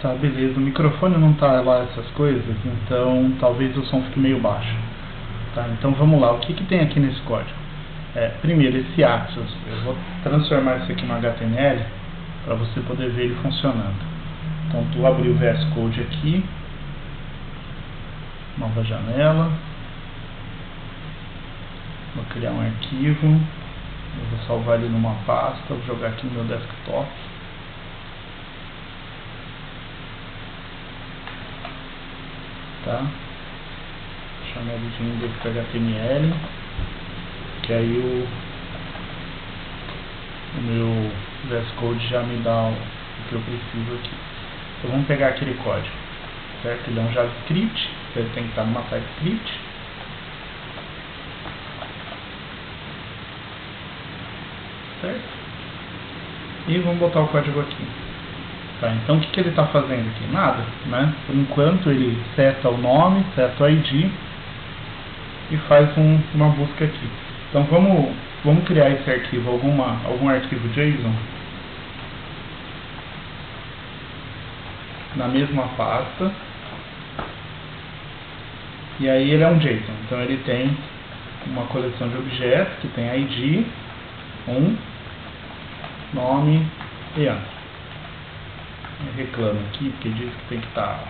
Tá, beleza. O microfone não tá lá essas coisas, então talvez o som fique meio baixo. Tá, então vamos lá. O que tem aqui nesse código? Primeiro, esse Axios. Eu vou transformar isso aqui no HTML para você poder ver ele funcionando. Então, tu abrir o VS Code aqui. Nova janela. Vou criar um arquivo. Eu vou salvar ele numa pasta. Vou jogar aqui no meu desktop. Tá? Chamar ele de index.html, que aí o meu VS Code já me dá o que eu preciso aqui. Então vamos pegar aquele código, certo? Ele é um JavaScript, então ele tem que estar numa TypeScript. Certo? E vamos botar o código aqui. Tá, então o que ele está fazendo aqui? Nada, né? Por enquanto ele seta o nome, seta o ID e faz uma busca aqui. Então vamos criar esse arquivo, algum arquivo JSON na mesma pasta. E aí ele é um JSON, então ele tem uma coleção de objetos que tem ID, nome e ano. Reclama aqui, porque diz que tem que estar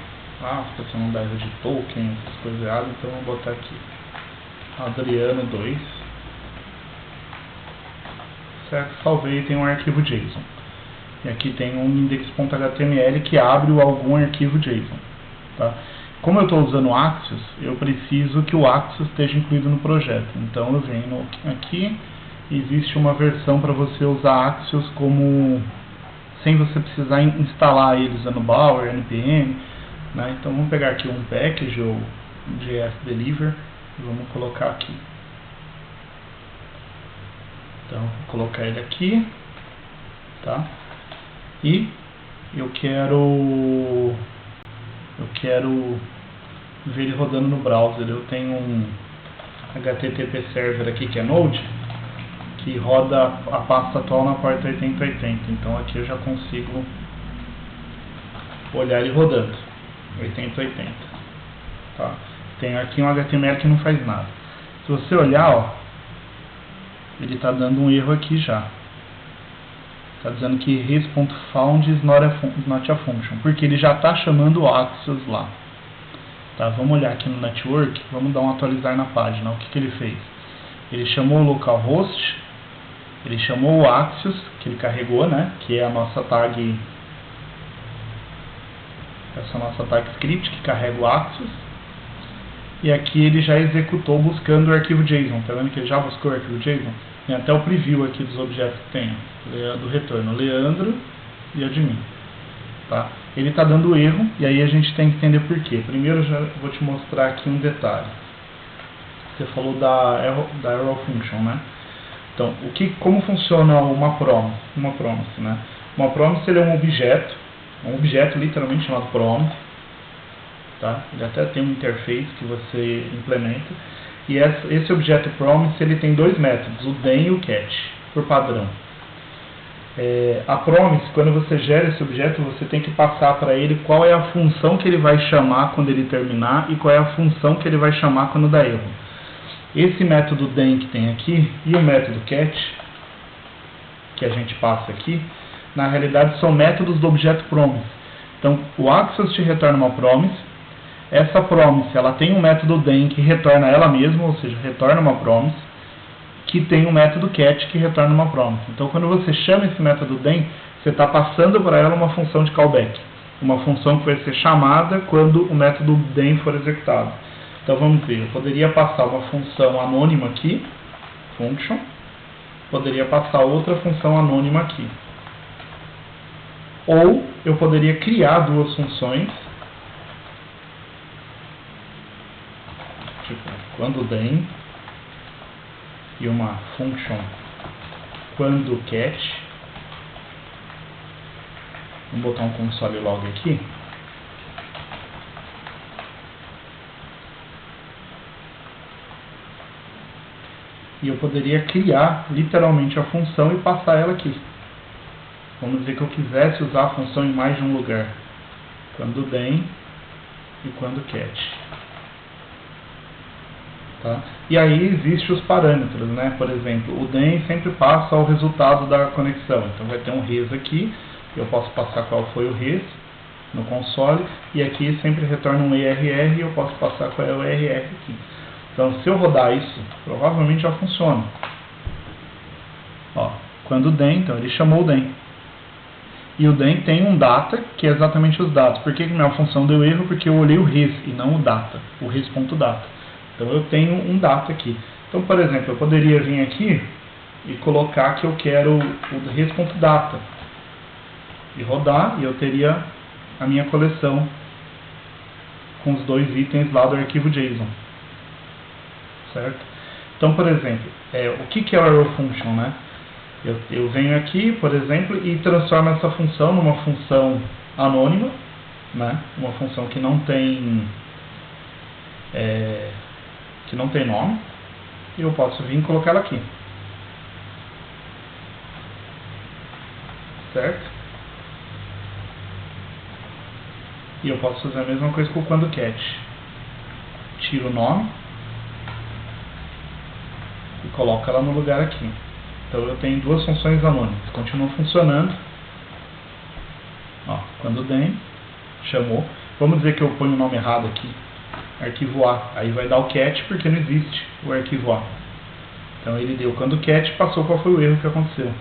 se você não dá erro de token, essas coisas erradas, então vou botar aqui Adriano 2, certo? Salvei, tem um arquivo JSON e aqui tem um index.html que abre algum arquivo JSON, tá? Como eu estou usando o Axios, eu preciso que o Axios esteja incluído no projeto, então eu venho aqui, existe uma versão para você usar Axios sem você precisar instalar ele usando Bower, npm, né? Então vamos pegar aqui um package ou JS Deliver e vamos colocar aqui. Então vou colocar ele aqui, tá? E eu quero ver ele rodando no browser. Eu tenho um HTTP server aqui que é Node, que roda a pasta atual na porta 8080, então aqui eu já consigo olhar ele rodando 8080, tá? Tem aqui um HTML que não faz nada. Se você olhar, ó, ele está dando um erro aqui já, está dizendo que res.found is not a function, porque ele já está chamando o Axios lá, tá? Vamos olhar aqui no network, vamos dar um atualizar na página. O que ele fez? Ele chamou o localhost, ele chamou o Axios, que ele carregou, né, que é a nossa tag, essa nossa tag script que carrega o Axios, e aqui ele já executou buscando o arquivo JSON. Tá vendo que ele já buscou o arquivo JSON? Tem até o preview aqui dos objetos que tem, do retorno, Leandro e admin, tá? Ele está dando erro, e aí a gente tem que entender por quê. Primeiro eu já vou te mostrar aqui um detalhe. Você falou da error function, né? Então, como funciona uma promise, né? Uma promise ele é um objeto literalmente chamado promise, tá? Ele até tem uma interface que você implementa, e esse objeto promise ele tem dois métodos, o then e o catch, por padrão. A promise, quando você gera esse objeto, você tem que passar para ele qual é a função que ele vai chamar quando ele terminar e qual é a função que ele vai chamar quando dá erro. Esse método then que tem aqui e o método catch, que a gente passa aqui, na realidade são métodos do objeto promise. Então, o Axios te retorna uma promise. Essa promise ela tem um método then que retorna ela mesma, ou seja, retorna uma promise, que tem um método catch que retorna uma promise. Então, quando você chama esse método then, você está passando para ela uma função de callback, uma função que vai ser chamada quando o método then for executado. Então vamos ver, eu poderia passar uma função anônima aqui, function, poderia passar outra função anônima aqui. Ou eu poderia criar duas funções, tipo, quando then, e uma function quando catch. Vamos botar um console log aqui. E eu poderia criar literalmente a função e passar ela aqui. Vamos dizer que eu quisesse usar a função em mais de um lugar. quando then e quando catch. Tá? E aí existem os parâmetros, né? Por exemplo, o then sempre passa ao resultado da conexão. Então vai ter um res aqui, eu posso passar qual foi o res no console, e aqui sempre retorna um ERR e eu posso passar qual é o ERR aqui. Então se eu rodar isso, provavelmente já funciona. Ó, quando then, então ele chamou o then. E o then tem um data, que é exatamente os dados. Por que minha função deu erro? Porque eu olhei o res e não o data, o res.data. Então eu tenho um data aqui. Então, por exemplo, eu poderia vir aqui e colocar que eu quero o res.data e rodar, e eu teria a minha coleção com os dois itens lá do arquivo JSON. Certo? Então, por exemplo, o que é o arrow function, né? Eu venho aqui, por exemplo, e transformo essa função numa função anônima, né? Uma função que não tem nome, e eu posso vir e colocar ela aqui. Certo? E eu posso fazer a mesma coisa com o quando catch. Tiro o nome e coloco ela no lugar aqui. Então eu tenho duas funções anônimas, continuam funcionando. Ó, quando then, chamou. Vamos dizer que eu ponho o nome errado aqui, arquivo A. Aí vai dar o catch porque não existe o arquivo A. Então ele deu quando catch, passou qual foi o erro que aconteceu.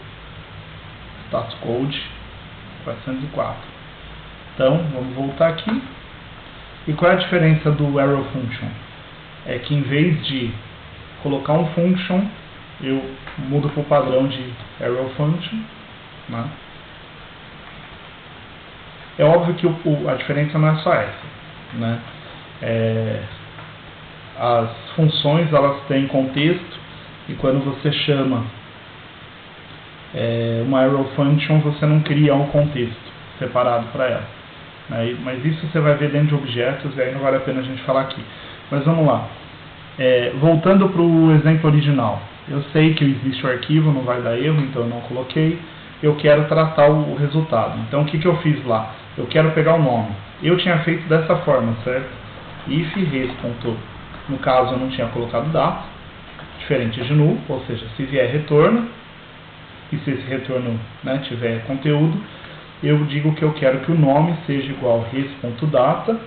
Status code 404. Então vamos voltar aqui. E qual é a diferença do arrow function? É que em vez de colocar um function, eu mudo para o padrão de arrow function, né? É óbvio que a diferença não é só essa, né? As funções, elas têm contexto, e quando você chama uma arrow function, você não cria um contexto separado para ela, né? Mas isso você vai ver dentro de objetos, e aí não vale a pena a gente falar aqui. Mas vamos lá. Voltando para o exemplo original, eu sei que existe o arquivo, não vai dar erro, então eu não coloquei. Eu quero tratar o resultado. Então o que eu fiz lá? Eu quero pegar o nome. Eu tinha feito dessa forma, certo? If res. No caso eu não tinha colocado data, diferente de null, ou seja, se vier retorno, e se esse retorno, né, tiver conteúdo, eu digo que eu quero que o nome seja igual res.data,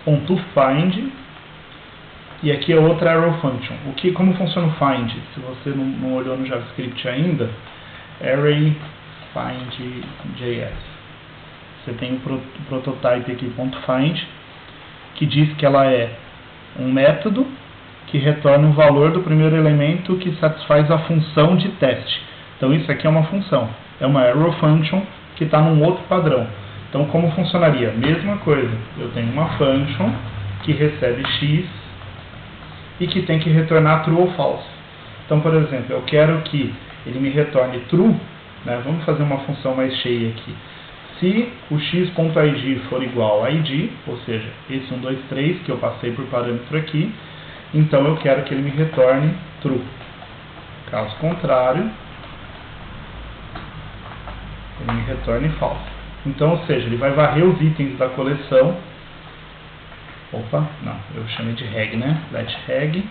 .find, e aqui é outra arrow function. Como funciona o find? Se você não olhou no JavaScript ainda, array find.js. Você tem o prototype aqui, .find, que diz que ela é um método que retorna o valor do primeiro elemento que satisfaz a função de teste. Então isso aqui é uma função, é uma arrow function que está num outro padrão. Então como funcionaria? Mesma coisa, eu tenho uma function que recebe x e que tem que retornar true ou false. Então, por exemplo, eu quero que ele me retorne true, né? Vamos fazer uma função mais cheia aqui. Se o x.id for igual a id, ou seja, esse 1, 2, 3 que eu passei por parâmetro aqui, então eu quero que ele me retorne true. Caso contrário, ele me retorne false. Então, ou seja, ele vai varrer os itens da coleção. Opa, não, eu chamei de reg, né? Let reg.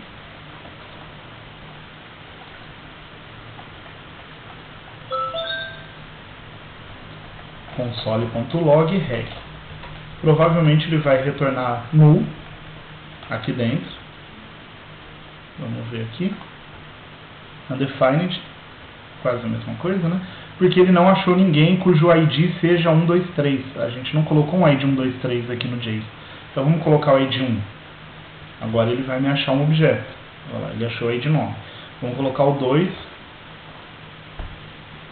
Console.log reg. Provavelmente ele vai retornar null aqui dentro. Vamos ver aqui. Undefined, quase a mesma coisa, né? Porque ele não achou ninguém cujo ID seja 1, 2, 3. A gente não colocou um ID 1, 2, 3 aqui no JSON. Então vamos colocar o ID 1. Agora ele vai me achar um objeto. Olha lá, ele achou o ID nome. Vamos colocar o 2.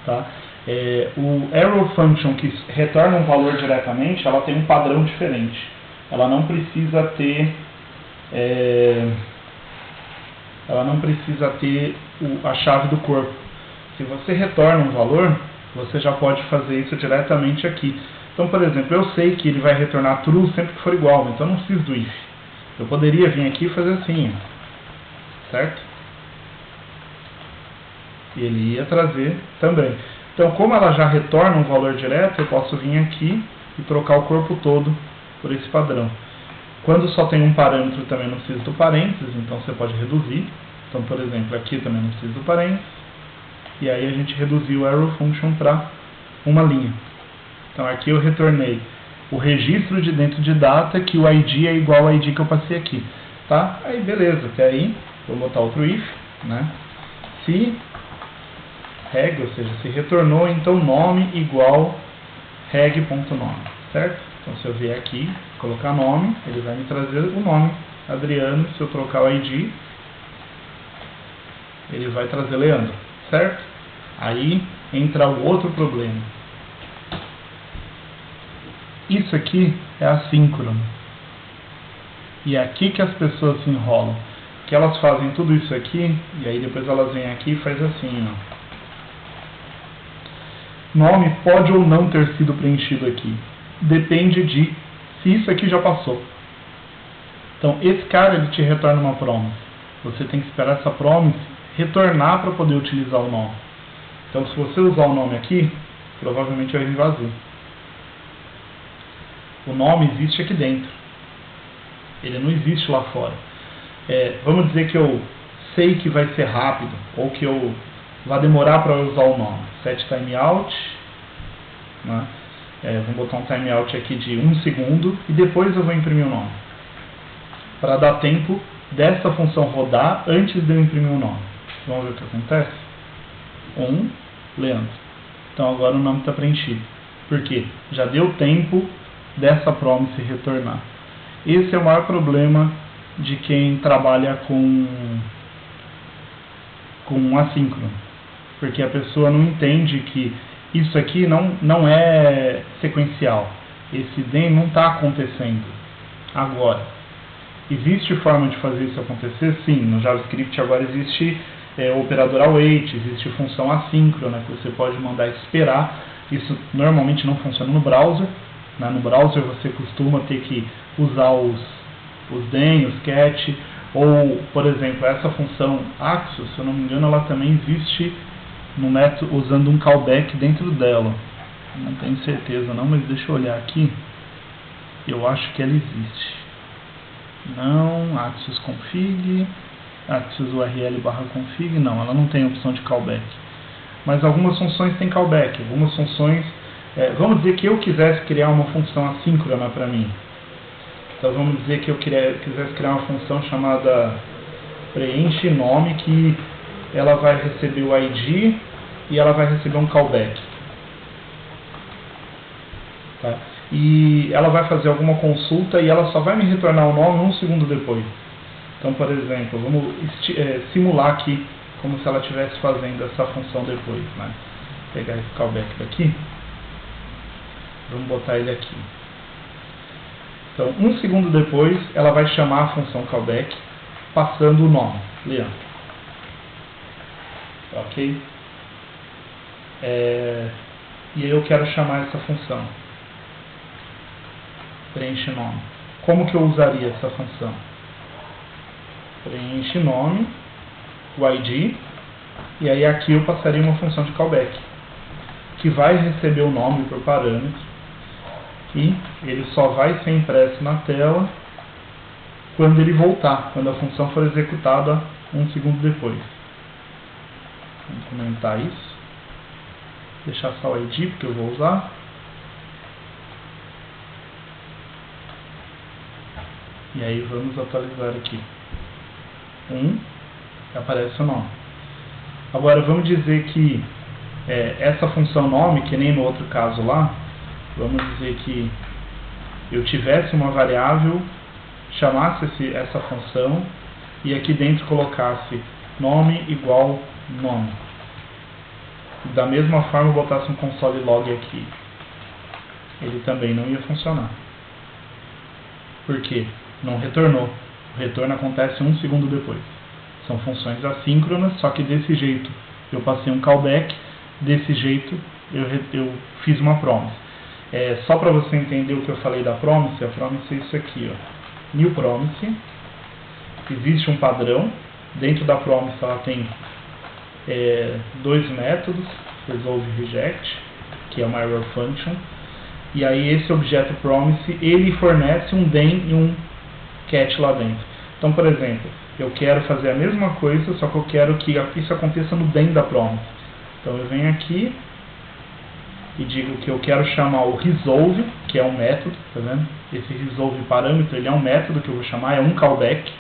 Tá? O arrow function que retorna um valor diretamente, ela tem um padrão diferente. Ela não precisa ter a chave do corpo. Se você retorna um valor, você já pode fazer isso diretamente aqui. Então, por exemplo, eu sei que ele vai retornar true sempre que for igual, então eu não preciso do if. Eu poderia vir aqui e fazer assim, certo? E ele ia trazer também. Então, como ela já retorna um valor direto, eu posso vir aqui e trocar o corpo todo por esse padrão. Quando só tem um parâmetro também não precisa do parênteses, então você pode reduzir. Então, por exemplo, aqui também não precisa do parênteses. E aí a gente reduziu o arrow function para uma linha. Então aqui eu retornei o registro de dentro de data, que o ID é igual ao ID que eu passei aqui. Tá? Aí beleza, até aí, vou botar outro if, né? Se reg, ou seja, se retornou, então nome igual reg.nome, certo? Então se eu vier aqui, colocar nome, ele vai me trazer o nome Adriano. Se eu trocar o ID, ele vai trazer Leandro, certo? Aí entra o outro problema. Isso aqui é assíncrono. E é aqui que as pessoas se enrolam. Que elas fazem tudo isso aqui, e aí depois elas vêm aqui e faz assim, ó. Nome pode ou não ter sido preenchido aqui. Depende de se isso aqui já passou. Então, esse cara, ele te retorna uma promise. Você tem que esperar essa promise retornar para poder utilizar o nome. Então, se você usar o nome aqui, provavelmente vai vir vazio. O nome existe aqui dentro. Ele não existe lá fora. Vamos dizer que eu sei que vai ser rápido, ou que eu vai demorar para usar o nome. Set timeout, né? Vamos botar um timeout aqui de 1 segundo, e depois eu vou imprimir o nome. Para dar tempo dessa função rodar antes de eu imprimir o nome. Vamos ver o que acontece? Leandro. Então agora o nome está preenchido. Por quê? Já deu tempo dessa promise retornar. Esse é o maior problema de quem trabalha com assíncrono. Porque a pessoa não entende que isso aqui não é sequencial. Esse then não está acontecendo agora. Existe forma de fazer isso acontecer? Sim, no JavaScript agora existe o operador await, existe função assíncrona que você pode mandar esperar. Isso normalmente não funciona no browser. Né? No browser você costuma ter que usar os then, os catch, ou, por exemplo, essa função Axios, se eu não me engano, ela também existe no método usando um callback dentro dela. Não tenho certeza não, mas deixa eu olhar aqui. Eu acho que ela existe. Não, Axios config, Axios URL /config, não, ela não tem opção de callback. Mas algumas funções têm callback, algumas funções... vamos dizer que eu quisesse criar uma função assíncrona para mim. Então vamos dizer que eu quisesse criar uma função chamada preenche nome, que ela vai receber o ID e ela vai receber um callback. Tá? E ela vai fazer alguma consulta e ela só vai me retornar o nome 1 segundo depois. Então, por exemplo, vamos simular aqui como se ela estivesse fazendo essa função depois. Né? Vou pegar esse callback daqui. Vamos botar ele aqui. Então, 1 segundo depois, ela vai chamar a função callback, passando o nome, Leandro. Ok? E aí eu quero chamar essa função. Preenche nome. Como que eu usaria essa função? Preenche nome, o ID, e aí aqui eu passaria uma função de callback, que vai receber o nome por parâmetro, e ele só vai ser impresso na tela quando ele voltar, quando a função for executada 1 segundo depois. Vamos comentar isso. Deixar só o ID, porque eu vou usar. E aí vamos atualizar aqui. Aparece o nome. Agora vamos dizer que essa função nome, que nem no outro caso lá, vamos dizer que eu tivesse uma variável, chamasse essa função e aqui dentro colocasse nome igual nome. Da mesma forma eu botasse um console log aqui. Ele também não ia funcionar. Por quê? Não retornou. O retorno acontece 1 segundo depois. São funções assíncronas, só que desse jeito eu passei um callback, desse jeito eu fiz uma promise. Só para você entender o que eu falei da promise, a promise é isso aqui, ó. New promise. Existe um padrão. Dentro da promise ela tem 2 métodos, resolve e reject, que é uma error function. E aí esse objeto promise, ele fornece um den e um cat lá dentro. Então, por exemplo, eu quero fazer a mesma coisa, só que eu quero que isso aconteça no den da promise. Então eu venho aqui e digo que eu quero chamar o resolve, que é um método, tá vendo? Esse resolve parâmetro, ele é um método que eu vou chamar, é um callback.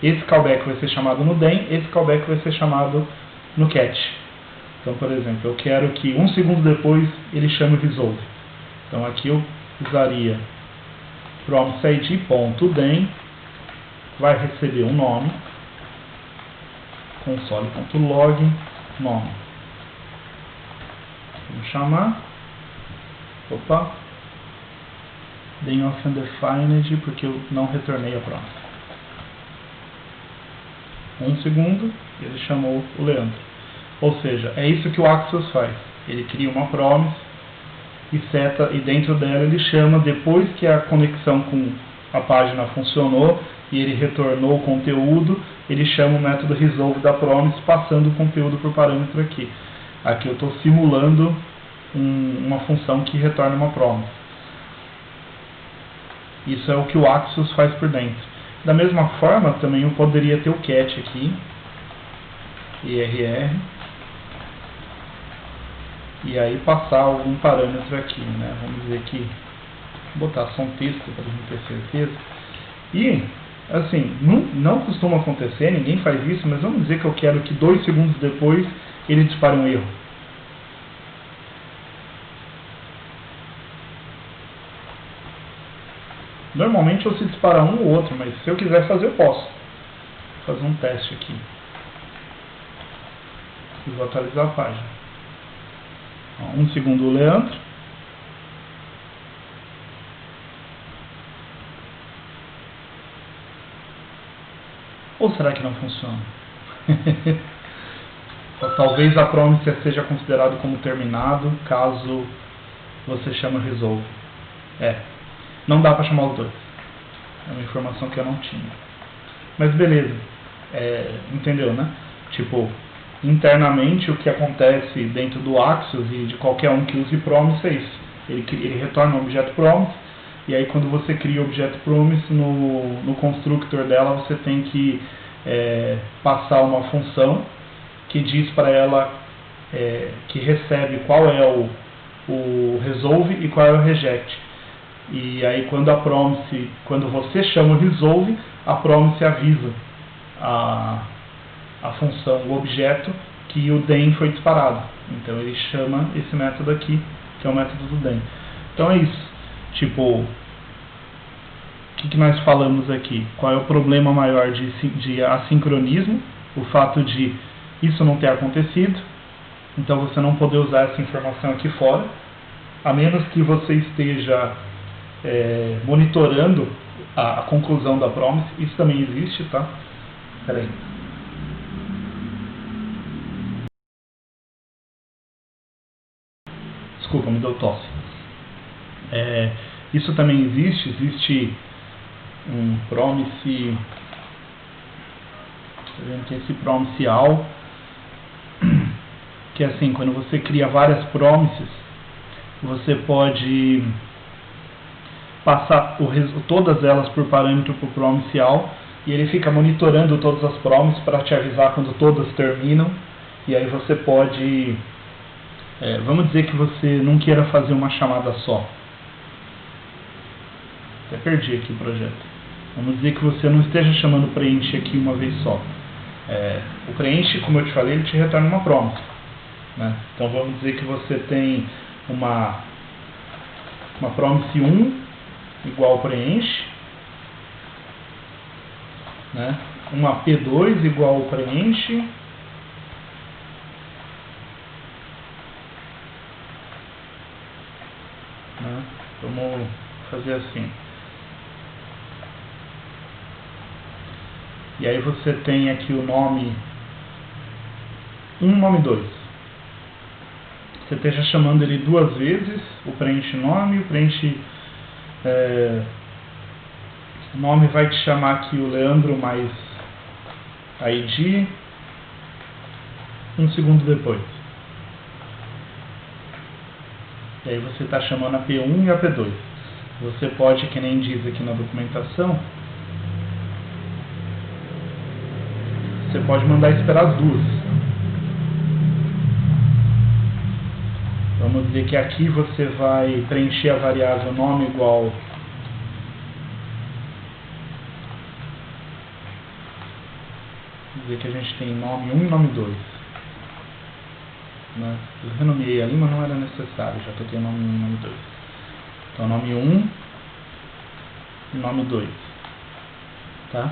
Esse callback vai ser chamado no den, esse callback vai ser chamado no cat. Então, por exemplo, eu quero que 1 segundo depois ele chame o resolve. Então aqui eu usaria promiseid.den, vai receber um nome, console.log, nome. Vamos chamar, den of undefined, porque eu não retornei a promise. 1 segundo, ele chamou o Leandro. Ou seja, é isso que o Axios faz. Ele cria uma promise e seta, e dentro dela ele chama, depois que a conexão com a página funcionou e ele retornou o conteúdo, ele chama o método resolve da promise, passando o conteúdo por parâmetro aqui. Aqui eu estou simulando uma função que retorna uma promise. Isso é o que o Axios faz por dentro. Da mesma forma, também eu poderia ter o cat aqui, IRR, e aí passar algum parâmetro aqui, né? Vamos dizer que, vou botar só um texto para a gente ter certeza. E, assim, não costuma acontecer, ninguém faz isso, mas vamos dizer que eu quero que 2 segundos depois ele dispare um erro. Normalmente eu se dispara um ou outro, mas se eu quiser fazer, eu posso. Vou fazer um teste aqui. E vou atualizar a página. 1 segundo o Leandro. Ou será que não funciona? Talvez a promise seja considerado como terminado caso você chame o resolve. Não dá para chamar os dois. É uma informação que eu não tinha. Mas beleza. Entendeu, né? Tipo, internamente o que acontece dentro do Axios e de qualquer um que use promise é isso. Ele retorna um objeto promise, e aí quando você cria o objeto promise, no constructor dela você tem que passar uma função que diz para ela que recebe qual é o resolve e qual é o reject. E aí quando você chama o resolve, a promise avisa a função, o objeto, que o den foi disparado. Então ele chama esse método aqui, que é o método do den. Então é isso. Tipo, o que nós falamos aqui? Qual é o problema maior de assincronismo? O fato de isso não ter acontecido. Então você não poder usar essa informação aqui fora, a menos que você esteja monitorando a conclusão da promise. Isso também existe, tá? Peraí. Desculpa, me deu tosse. Isso também existe um promise, tá vendo que esse promise all, que é assim, quando você cria várias promises, você pode passar todas elas por parâmetro por promise all, e ele fica monitorando todas as promises para te avisar quando todas terminam, e aí você pode, vamos dizer que você não queira fazer uma chamada só. Até perdi aqui o projeto. Vamos dizer que você não esteja chamando o preenche aqui uma vez só. O preenche, como eu te falei, ele te retorna uma promise, né? Então vamos dizer que você tem uma promise 1 igual preenche, né? Uma P2 igual preenche, né? Vamos fazer assim. E aí você tem aqui o nome 1, nome 2. Você esteja chamando ele 2 vezes, o preenche nome, o preenche nome vai te chamar aqui o Leandro mais ID 1 segundo depois. E aí você está chamando a P1 e a P2. Você pode, que nem diz aqui na documentação, você pode mandar esperar as duas. Vamos dizer que aqui você vai preencher a variável nome igual dizer que a gente tem nome 1 e nome 2. Né? Eu renomeei ali, mas não era necessário, já que eu tenho nome 1 e nome 2. Então, nome 1 e nome 2. Tá?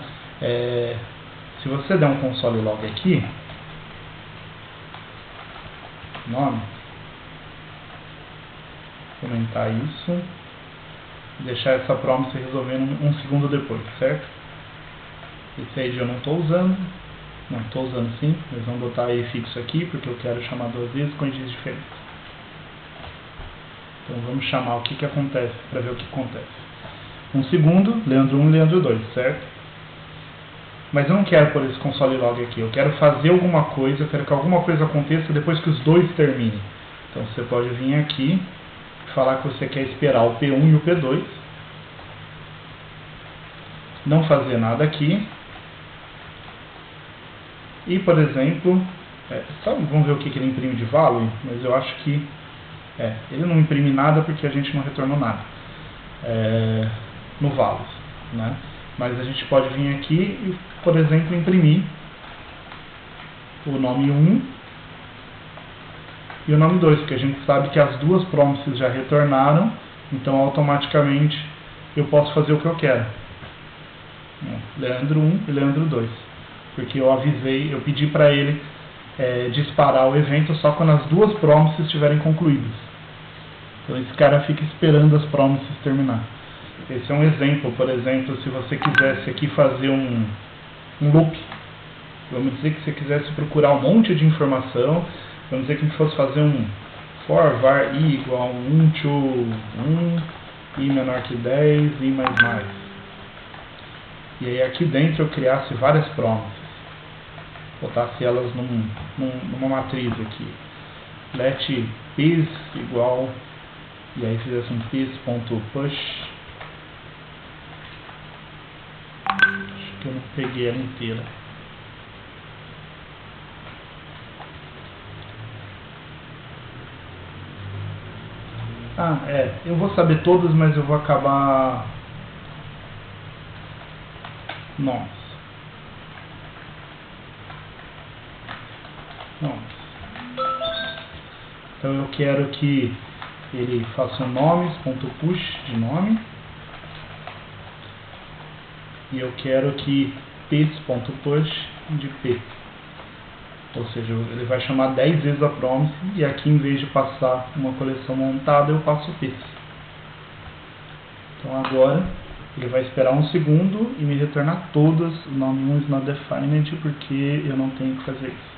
Se você der um console log aqui, nome, comentar isso, deixar essa promessa resolvendo um segundo depois, certo? Esse ID eu não estou usando. Não, estou usando sim, mas vamos botar aí fixo aqui, porque eu quero chamar duas vezes com IDs diferentes. Então vamos chamar o que acontece, para ver o que acontece. Um segundo, Leandro 1 e Leandro 2, certo? Mas eu não quero pôr esse console log aqui, eu quero fazer alguma coisa, eu quero que alguma coisa aconteça depois que os dois terminem. Então você pode vir aqui e falar que você quer esperar o P1 e o P2. Não fazer nada aqui. E, por exemplo, vamos ver o que ele imprime de value, mas eu acho que ele não imprime nada porque a gente não retornou nada no values, né? Mas a gente pode vir aqui e, por exemplo, imprimir o nome 1 e o nome 2, porque a gente sabe que as duas promises já retornaram, então automaticamente eu posso fazer o que eu quero. Leandro 1 e Leandro 2. Porque eu avisei, eu pedi para ele disparar o evento só quando as duas promises estiverem concluídas. Então esse cara fica esperando as promises terminar. Esse é um exemplo, por exemplo, se você quisesse aqui fazer um loop. Vamos dizer que você quisesse procurar um monte de informação, vamos dizer que a gente fosse fazer um for var i igual 1 to 1, i menor que 10, i mais mais. E aí aqui dentro eu criasse várias promises. Botasse elas numa matriz aqui. Let pis igual, e aí fizesse um pis.push. Acho que eu não peguei ela inteira. Eu vou saber todas, mas eu vou acabar... Nossa. Então eu quero que ele faça um nomes.push de nome. E eu quero que pis.push de p. Ou seja, ele vai chamar 10 vezes a promise e aqui em vez de passar uma coleção montada eu passo pis. Então agora ele vai esperar um segundo e me retornar todas. O nome 1 is not defined porque eu não tenho que fazer isso.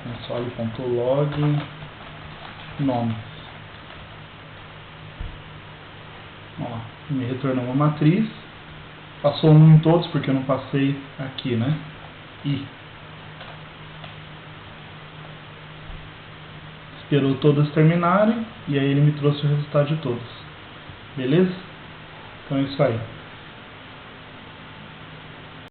Console.log nome. Ó, me retornou uma matriz. Passou 1 em todos porque eu não passei aqui, né? E esperou todas terminarem e aí ele me trouxe o resultado de todos. Beleza? Então é isso aí.